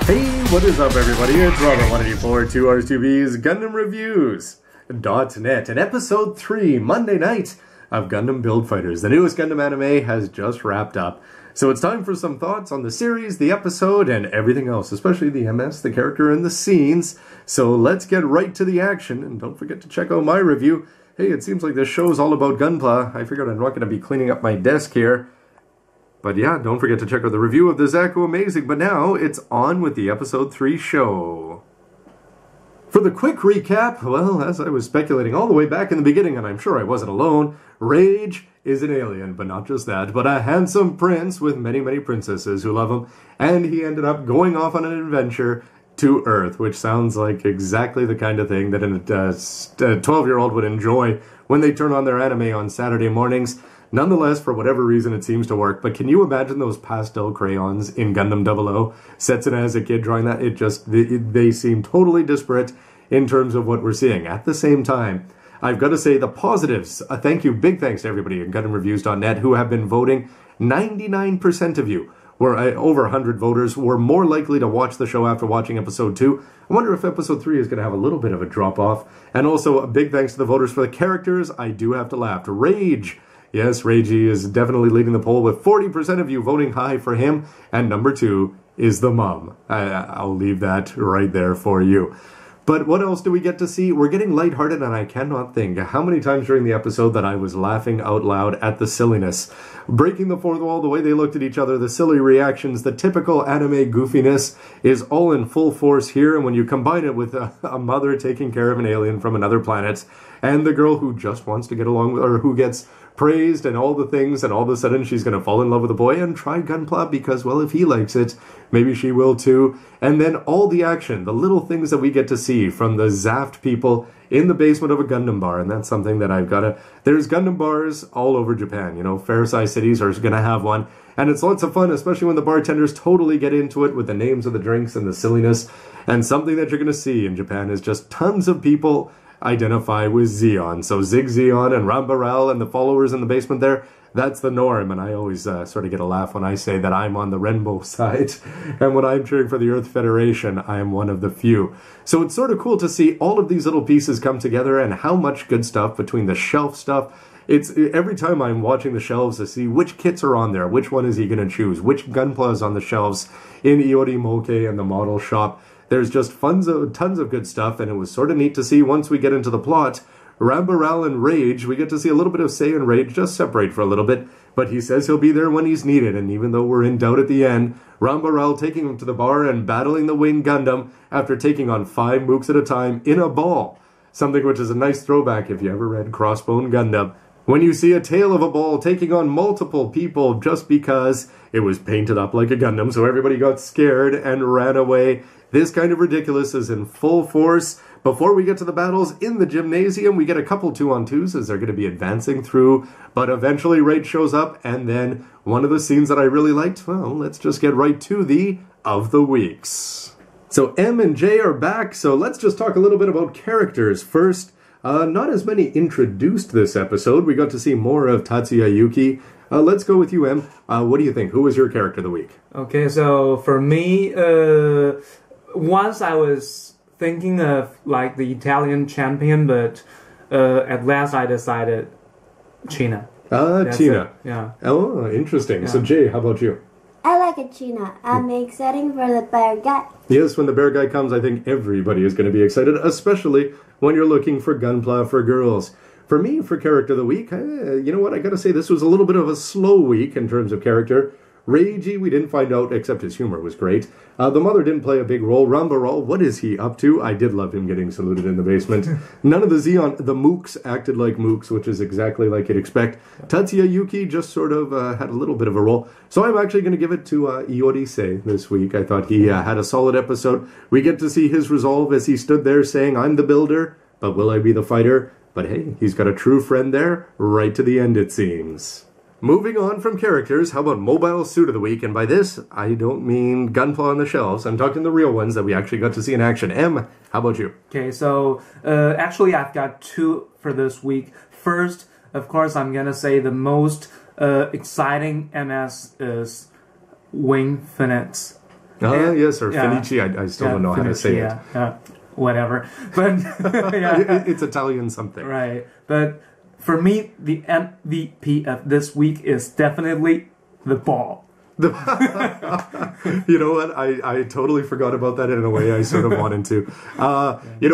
Hey, what is up everybody? It's Robert184, 2Rs2B's Gundam Reviews.net, and episode 3, Monday night, of Gundam Build Fighters. The newest Gundam anime has just wrapped up. So it's time for some thoughts on the series, the episode, and everything else, especially the MS, the character, and the scenes. So let's get right to the action, and don't forget to check out my review. Hey, it seems like this show is all about Gunpla. I figured I'm not going to be cleaning up my desk here. But yeah, don't forget to check out the review of the Zaku Amazing. But now, it's on with the episode 3 show. For the quick recap, well, as I was speculating all the way back in the beginning, and I'm sure I wasn't alone, Rage is an alien, but not just that, but a handsome prince with many, many princesses who love him, and he ended up going off on an adventure to Earth, which sounds like exactly the kind of thing that a 12-year-old would enjoy when they turn on their anime on Saturday mornings. Nonetheless, for whatever reason, it seems to work. But can you imagine those pastel crayons in Gundam 00? Setsuna as a kid drawing that, they seem totally disparate in terms of what we're seeing. At the same time, I've got to say the positives. Thank you, big thanks to everybody at GundamReviews.net who have been voting. 99% of you, were over 100 voters, were more likely to watch the show after watching episode 2. I wonder if episode 3 is going to have a little bit of a drop-off. And also, a big thanks to the voters for the characters. I do have to laugh. Rage. Yes, Reiji is definitely leading the poll with 40% of you voting high for him. And number 2 is the mom. I'll leave that right there for you. But what else do we get to see? We're getting lighthearted, and I cannot think how many times during the episode that I was laughing out loud at the silliness. Breaking the fourth wall, the way they looked at each other, the silly reactions, the typical anime goofiness is all in full force here. And when you combine it with a mother taking care of an alien from another planet, and the girl who just wants to get along with, or who gets praised and all the things, and all of a sudden she's going to fall in love with a boy and try Gunpla because, well, if he likes it, maybe she will too. And then all the action, the little things that we get to see from the Zaft people in the basement of a Gundam bar, and that's something that I've got to... There's Gundam bars all over Japan, you know, fair-sized cities are going to have one, and it's lots of fun, especially when the bartenders totally get into it with the names of the drinks and the silliness. And something that you're going to see in Japan is just tons of people identify with Zeon. So Zig Zeon and Rambaral and the followers in the basement there, that's the norm. And I always sort of get a laugh when I say that I'm on the Rainbow side. And when I'm cheering for the Earth Federation, I am one of the few. So it's sort of cool to see all of these little pieces come together and how much good stuff between the shelf stuff. It's every time I'm watching the shelves to see which kits are on there, which one is he going to choose, which Gunpla is on the shelves in Iori Moke and the model shop. There's just tons of good stuff, and it was sort of neat to see once we get into the plot. Rambaral and Rage, we get to see a little bit of Sei and Rage just separate for a little bit, but he says he'll be there when he's needed, and even though we're in doubt at the end, Rambaral taking him to the bar and battling the Wing Gundam after taking on 5 mooks at a time in a ball. Something which is a nice throwback if you ever read Crossbone Gundam. When you see a tail of a ball taking on multiple people just because it was painted up like a Gundam, so everybody got scared and ran away. This kind of ridiculous is in full force. Before we get to the battles in the gymnasium, we get a couple 2-on-2s as they're going to be advancing through, but eventually Rage shows up, and then one of the scenes that I really liked, well, let's just get right to the Of the Weeks. So M and J are back, so let's just talk a little bit about characters first. Not as many introduced this episode. We got to see more of Tatsuya Yuki. Let's go with you, Em. What do you think? Who was your character of the week? Okay, so for me, once I was thinking of like the Italian champion, but at last I decided China. China. Yeah. Oh, interesting. Yeah. So Jay, how about you? I like a China. I'm excited for the bear guy. Yes, when the bear guy comes, I think everybody is going to be excited, especially when you're looking for Gunpla for girls. For me, for character of the week, you know what, I gotta say, this was a little bit of a slow week in terms of character. Reiji, we didn't find out, except his humor was great. The mother didn't play a big role. Rambaral, what is he up to? I did love him getting saluted in the basement. None of the Zeon, the mooks acted like mooks, which is exactly like you'd expect. Tatsuya Yuki just sort of had a little bit of a role. So I'm actually going to give it to Iori Sei this week. I thought he had a solid episode. We get to see his resolve as he stood there saying, I'm the builder, but will I be the fighter? But hey, he's got a true friend there, right to the end it seems. Moving on from characters, how about Mobile Suit of the Week? And by this, I don't mean Gunpla on the shelves. I'm talking the real ones that we actually got to see in action. Em, how about you? Okay, so actually I've got 2 for this week. First, of course, I'm going to say the most exciting MS is Wing Phoenix. Yes, or Fenici. I still don't know how to say it. Whatever. But it's Italian something. Right. But for me, the MVP of this week is definitely the ball. You know what? I totally forgot about that in a way I sort of wanted to.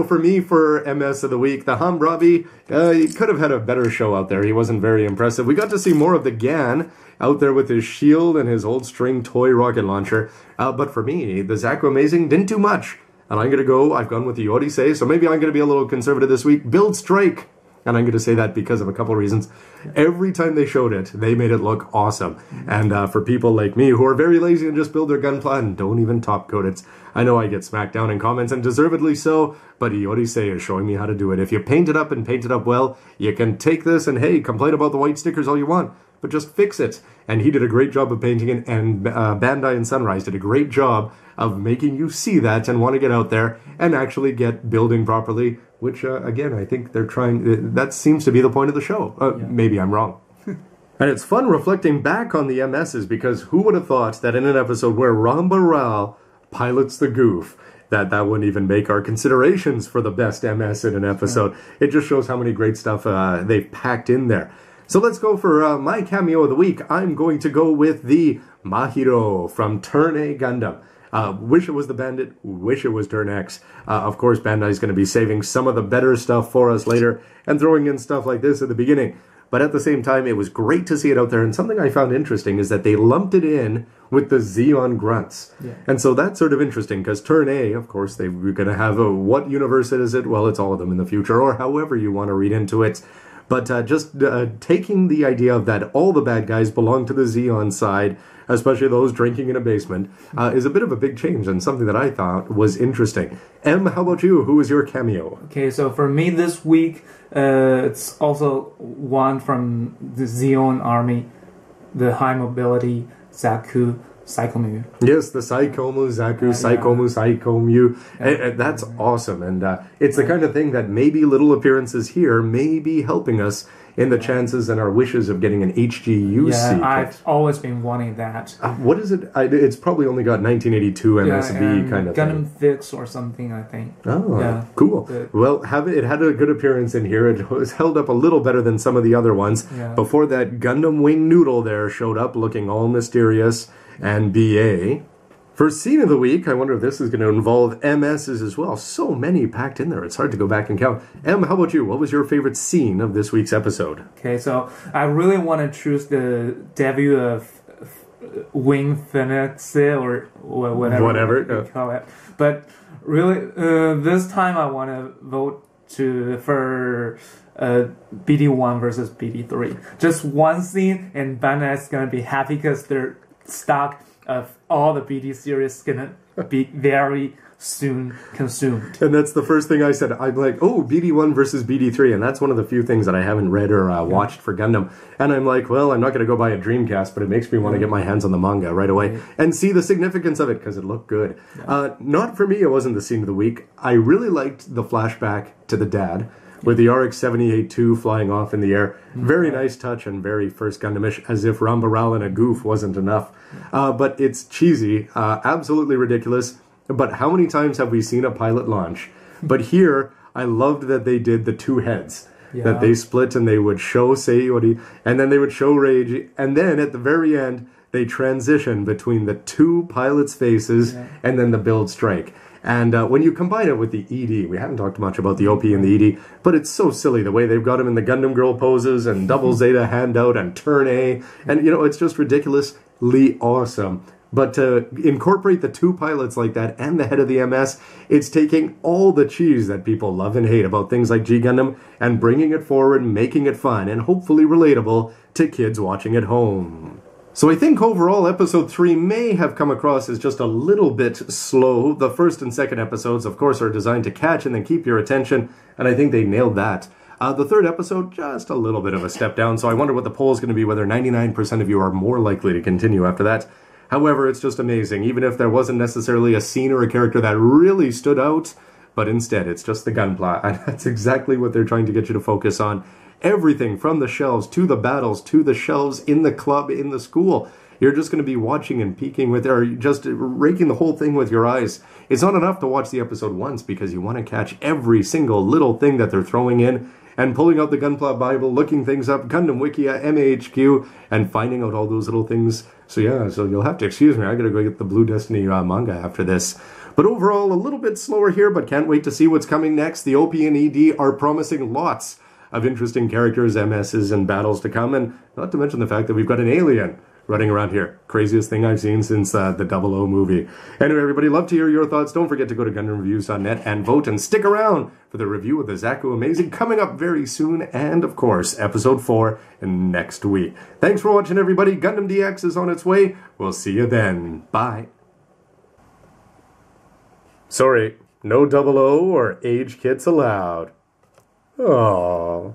For me, for MS of the week, the Hammurabi, he could have had a better show out there. He wasn't very impressive. We got to see more of the Gan out there with his shield and his old string toy rocket launcher. But for me, the Zaku Amazing didn't do much. And I've gone with the Odyssey, so maybe I'm going to be a little conservative this week. Build Strike. And I'm going to say that because of a couple of reasons. Every time they showed it, they made it look awesome. And for people like me who are very lazy and just build their gunpla and don't even top coat it, I know I get smacked down in comments, and deservedly so, but Iorise is showing me how to do it. If you paint it up and paint it up well, you can take this and, hey, complain about the white stickers all you want, but just fix it. And he did a great job of painting it, and Bandai and Sunrise did a great job of making you see that and want to get out there and actually get building properly, which, again, I think they're trying. That seems to be the point of the show. Maybe I'm wrong. And it's fun reflecting back on the MSs, because who would have thought that in an episode where Ramba Ral pilots the Goof, that wouldn't even make our considerations for the best MS in an episode. It just shows how many great stuff they've packed in there. So let's go for my cameo of the week. I'm going to go with the Mahiro from Turn A Gundam. Wish it was the Bandit, wish it was Turn X. Of course, Bandai's going to be saving some of the better stuff for us later and throwing in stuff like this at the beginning. But at the same time, it was great to see it out there. And something I found interesting is that they lumped it in with the Zeon Grunts. And so that's sort of interesting, because Turn A, of course, they were going to have what universe is it? Well, it's all of them in the future, or however you want to read into it. But just taking the idea of that all the bad guys belong to the Zeon side, especially those drinking in a basement, is a bit of a big change and something that I thought was interesting. Em, how about you? Who was your cameo? Okay, so for me this week, it's also one from the Zeon army, the high mobility Zaku Psychomu. Yes, the Psychomu Zaku, Psychomu, Psychomu. That's awesome. And it's the kind of thing that maybe little appearances here may be helping us in the chances and our wishes of getting an HGU seat. I've always been wanting that. What is it? It's probably only got 1982 MSB kind of thing. Gundam Fix or something, I think. Oh, cool. Well, it had a good appearance in here. It was held up a little better than some of the other ones. Before that, Gundam Wing Noodle there showed up looking all mysterious and BA. For scene of the week, I wonder if this is going to involve MSs as well. So many packed in there, it's hard to go back and count. Em, how about you? What was your favorite scene of this week's episode? Okay, so I really want to choose the debut of Wing Phoenix, or whatever you call it. But really, this time I want to vote for BD1 versus BD3. Just one scene, and Bandai's going to be happy because their stock of all the BD series is going to be very soon consumed. And that's the first thing I said. I'm like, oh, BD1 versus BD3, and that's one of the few things that I haven't read or watched for Gundam. And I'm like, well, I'm not going to go buy a Dreamcast, but it makes me want to get my hands on the manga right away and see the significance of it, because it looked good. Not for me, it wasn't the scene of the week. I really liked the flashback to the dad, with the RX-78-2 flying off in the air. Very nice touch and very first Gundamish, as if Ramba Ral and a goof wasn't enough. But it's cheesy, absolutely ridiculous. But how many times have we seen a pilot launch? But here, I loved that they did the two heads. That they split and they would show Sayori, and then they would show Reiji, and then at the very end, they transition between the two pilots' faces and then the build strike. And when you combine it with the ED, we haven't talked much about the OP and the ED, but it's so silly the way they've got him in the Gundam Girl poses and double Zeta handout and turn A. And, you know, it's just ridiculously awesome. But to incorporate the two pilots like that and the head of the MS, it's taking all the cheese that people love and hate about things like G Gundam and bringing it forward, making it fun, and hopefully relatable to kids watching at home. So I think overall episode 3 may have come across as just a little bit slow. The first and second episodes, of course, are designed to catch and then keep your attention, and I think they nailed that. The third episode, just a little bit of a step down, so I wonder what the poll is going to be, whether 99% of you are more likely to continue after that. However, it's just amazing, even if there wasn't necessarily a scene or a character that really stood out, but instead it's just the gunpla, and that's exactly what they're trying to get you to focus on. Everything from the shelves to the battles to the shelves in the club, in the school. you're just going to be watching and peeking with, or just raking the whole thing with your eyes. It's not enough to watch the episode once because you want to catch every single little thing that they're throwing in, and pulling out the Gunpla Bible, looking things up, Gundam Wikia, MAHQ, and finding out all those little things. So yeah, so you'll have to excuse me. I gotta go get the Blue Destiny manga after this. But overall, a little bit slower here, but can't wait to see what's coming next. The OP and ED are promising lots of interesting characters, MSs, and battles to come, and not to mention the fact that we've got an alien running around here. Craziest thing I've seen since the 00 movie. Anyway, everybody, love to hear your thoughts. Don't forget to go to GundamReviews.net and vote, and stick around for the review of the Zaku Amazing coming up very soon, and of course, episode 4 next week. Thanks for watching, everybody. Gundam DX is on its way. We'll see you then. Bye. Sorry, no 00 or age kits allowed. Aww.